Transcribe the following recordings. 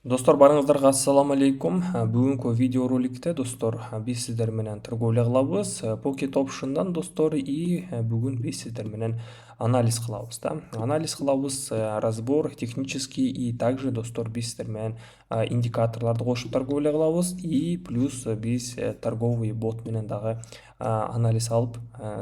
Достор, барыңыздарга ассаламу алейкум. Бүгүнкү видеороликте достор биз сиздер менен торговля кылабыз. Pocket Option'дан достор бүгүн биз сиздер менен анализ кылабыз да. Анализ кылабыз, разбор технический и также достор биз сиздер менен индикаторларды кошуп торговля кылабыз и плюс биз торговый бот менен дагы анализ алып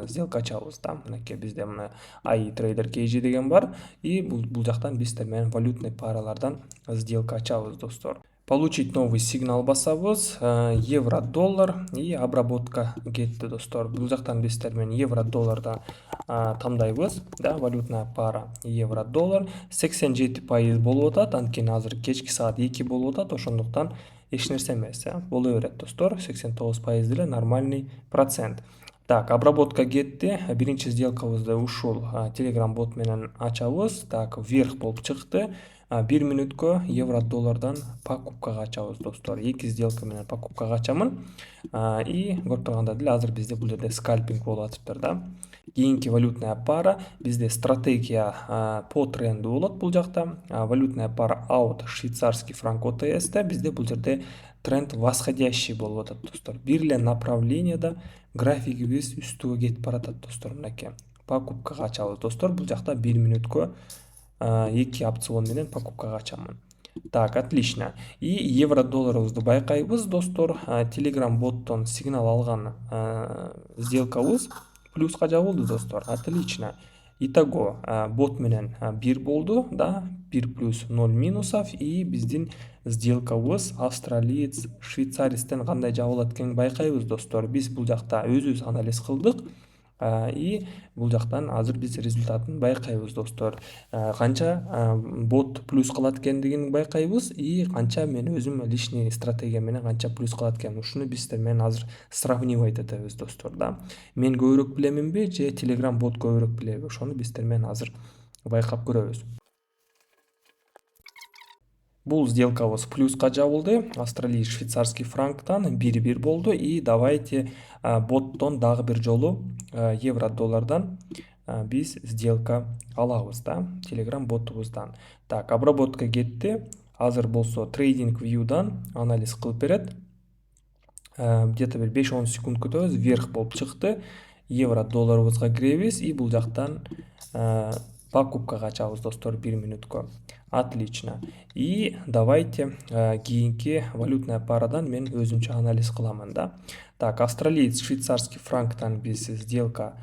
сделка ачабыз да. Мынакей бизде мына iTrader KG деген бар и бул жактан биз сиздер менен валютный паралардан сделка ачабыз достор. Получить новый сигнал басабыз, евро доллар и обработка кетти достор. Бул жактан биз сиздер менен евро долларда тандайбыз да, валютная пара евро доллар 87% болуп атат. Анткени азыр кечки саат 2 болуп атат, ошондуктан эч нерсе эмес, боло берет достор. 89% деле нормальный процент. Так, обработка кетти. Биринчи сделкабызды ушул Telegram бот менен ачабыз. Так, вверх болуп чыкты. 1 мүнөткө евро доллардан покупкага ачабыз достор. 2 сделка менен покупкага ачамын. И көрүп тургандай деле азыр бизде бул жерде скальпинг болуп атыптыр да. Кийинки валютная пара бизде стратегия по тренду болот бул жакта. Валютная пара аут швейцарский франк ОТС-те бизде бул жерде тренд восходящий болуп атат достор. Бир эле направленияда графигибиз үстүгө кетип баратат достор. Мынакей покупкага ачабыз достор. Бул жакта 1 мүнөткө 2 опцион менен покупкага ачамын. Так, отлично. И евро долларыбызды байкайбыз достор. Telegram боттон сигнал алган сделкабыз плюска жабылды достор. Отлично. Итого бот менен 1 болду, да, 1 плюс 0 минусов и биздин сделкабыз австралиец швейцаристен кандай жабылат экенин байкайбыз достор. Биз бул жакта өзүбүз анализ кылдык. И бул жактан азыр биз результатын байкайбыз достор. Канча бот плюс кылат экендигин байкайбыз и канча мен өзүм личный стратегия менен канча плюс кылат экенин ушуну биз сиздер менен азыр сравнивать этебиз достор да. Мен көбүрөөк билеминби же Telegram бот көбүрөөк билеби? Ошону биз сиздер менен азыр байкап көрөбүз. Бул сделкабыз плюска жабылды. Австралиец швейцарский франктан 1-1 болду. И давайте боттон дагы бир жолу евро доллардан биз сделка алабыз да, Telegram ботубуздан. Так, обработка кетти. Азыр болсо трейдинг вьюдан анализ кылып берет. Где-то бир 5-10 секунд күтөбүз. Вверх болуп чыкты. Евро долларыбызга киребиз и бул жактан покупкага ачабыз достор 1 мүнөткө. Отлично. И давайте кийинки валютная парадан мен өзүнчө анализ кыламын да. Так, австралиец швейцарский франктан биз сделка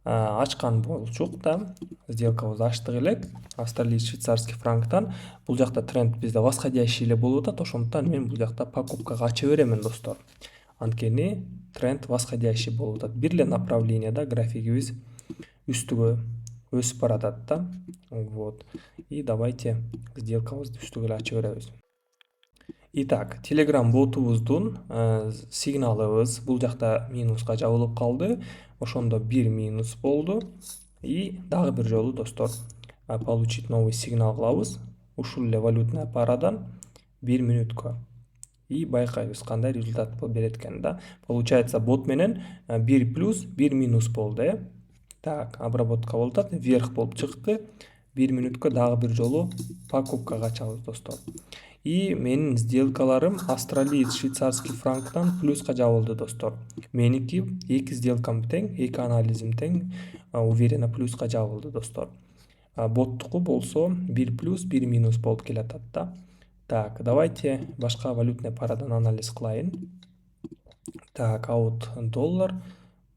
ачкан болчук да. Сделкабызды ачтык элек. Австралиец швейцарский франктан бул жакта тренд бизде восходящий эле болуп атат, ошондуктан мен бул жакта покупкага ача беремин достор. Анткени тренд восходящий болуп атат. Бир эле направленияда графигибиз үстүгө өсүп баратат да. Вот. И давайте сделкабызды үстүгө эле ача беребиз. Итак, Telegram ботубуздун сигналыбыз бул жакта минуска жабылып калды. Ошондо 1 минус болду. И дагы бир жолу достор получить новый сигнал кылабыз. Ушул эле валютная парадан 1 мүнөткө. И байкайбыз кандай результат берет экен да. Получается бот менен 1 плюс 1 минус болду. Так, обработка болуп атат, вверх болуп чыкты. 1 мүнөткө дагы бир жолу покупкага ачабыз достор. И менин сделкаларым австралиец швейцарский франктан плюска жабылды достор. Меники 2 сделкам тең, 2 анализим тең, уверенно плюска жабылды достор. Боттуку болсо 1 плюс 1 минус болуп келатат да. Так, давайте башка валютный парадан анализ кылайын. Так, аут доллар.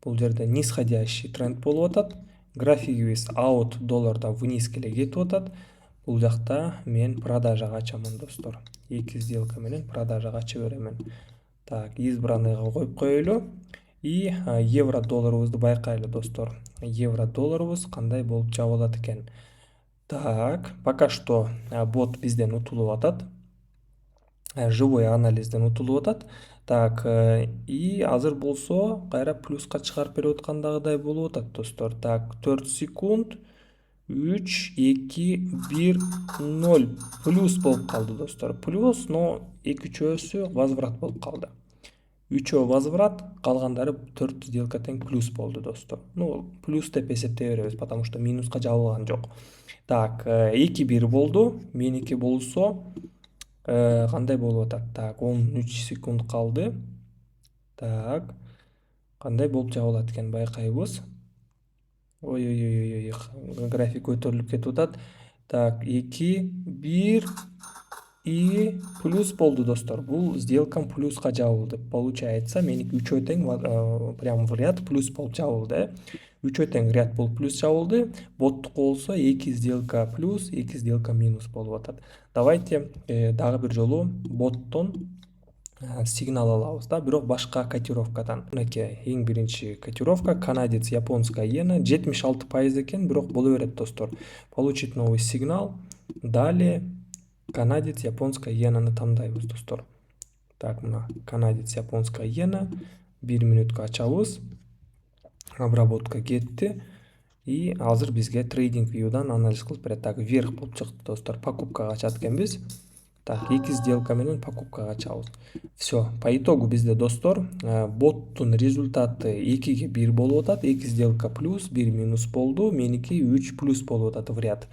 Бул жерде нисходящий тренд болуп атат. Графигибиз аут долларда вниз келе кетип атат. Бул жакта мен продажага ачамын достор. 2 сделка менен продажага ача беремин. Так, избранныйга коюп коелу. И евро долларыбызды байкайлы достор. Евро долларыбыз кандай болуп жабылат экен. Так, пока что бот бизден утулуп атат. Живой анализден утулуп атат. Так, и азыр болсо кайра плюска чыгарып берип аткандагыдай болуп атат достор. Так, 4 секунд. 3, 2, 1, 0. Плюс болуп калды достор. Плюс, но 2-үчөөсү возврат болуп калды. 3-өө возврат, калгандары 4 сделка тең плюс болду достор. Ну, плюс деп эсептей беребиз, потому что минуска жабылган жок. Так, 2-1 болду. Меники болсо Кандай болуп атат? Так, 13 секунд калды. Так, кандай болуп жабылат экен байкайбыз. Ой, график көтөрүлүп кетип атат. Так, 2, 1 и плюс болду достор. Бул сделкам плюска жабылды. Получается, меники үчөө тең прям в ряд плюс болуп жабылды. Үчөө тең ряд болуп плюс жабылды. Боттуку болсо 2 сделка плюс, 2 сделка минус болуп атат. Давайте дагы бир жолу боттон сигнал алабыз да, бирок башка котировкадан. Мынакей эң биринчи котировка канадец японская иена 76% экен, бирок боло берет достор. Получить новый сигнал. Далее канадец японская иенаны тандайбыз достор. Так, мына канадец японская иена 1 минутка ачабыз. Обработка кетти. И азыр бизге трейдинг вьюдан анализ кылып берет. Так, вверх болуп чыкты достор. Покупкага ачат экенбиз. Так, 2 сделка менен покупкага ачабыз. Все, по итогу бизде достор боттун результаты 2ге 1 болуп атат. 2 сделка плюс, 1 минус болду. Меники 3 плюс болуп атат в ряд.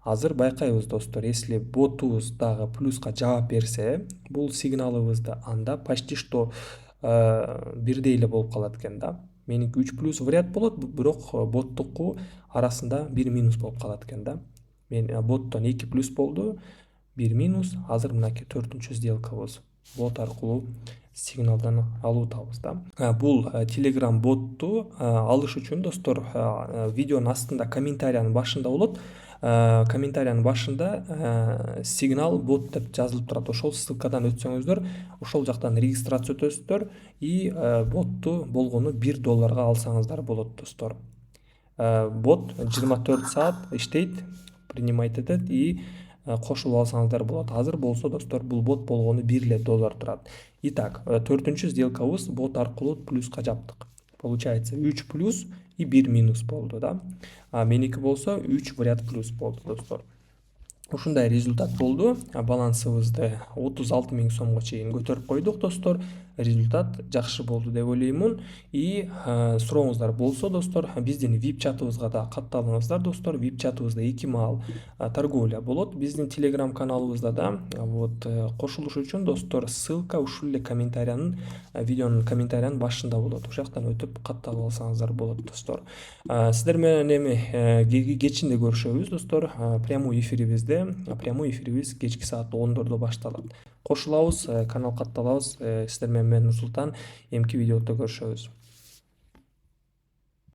Азыр байкайбыз достор, если ботубуз дагы плюска жаап берсе, бул сигналыбызды анда почти что бирдей эле болуп калат экен да. Меники 3 плюс в ряд болот, бирок боттуку арасында 1 минус болуп калат экен да. Мен боттон 2 плюс болду, 1 минус. Азыр мынакей 4-чү сделкабыз. Бот аркылуу сигналдан алуутабыз да. Бул Telegram ботту алыш үчүн достор, видеонун астында комментариянын башында болот. Комментариянын башында сигнал бот деп жазылып турат. Ошол ссылкадан өтсөңүздөр, ошол жактан регистрация өтөсүздөр и ботту болгону $1 алсаңыздар болот достор. Бот 24 саат иштейт, принимать этет и кошулуп алсаңыздар болот. Азыр болсо достор, бул бот болгону $1 турат. Итак, 4-чү сделкабыз бот аркылуу плюска жаптык. Получается 3 плюс и 1 минус болду да. Меники болсо 3 в ряд плюс болду достор. Ушундай результат болду. Балансыбызды 36 000 сомго чейин көтөрүп койдук достор. Результат жакшы болду деп ойлоймун. И сурооңуздар болсо достор, биздин VIP чатыбызга да катталыңыздар достор. VIP чатыбызда 2 маал торговля болот. Биздин Telegram каналыбызда да вот кошулуш үчүн достор, ссылка ушул эле комментариянын, видеонун комментариянын башында болот. Ошол жактан өтүп катталып алсаңыздар болот достор. Сиздер менен эми кечинде көрүшөбүз достор. Прямой эфирибиз кечки саат 10-дордо башталат. Кошулабыз, канал катталабыз. Сиздер менен мен Нурсултан. Эмки видеодо көрүшөбүз.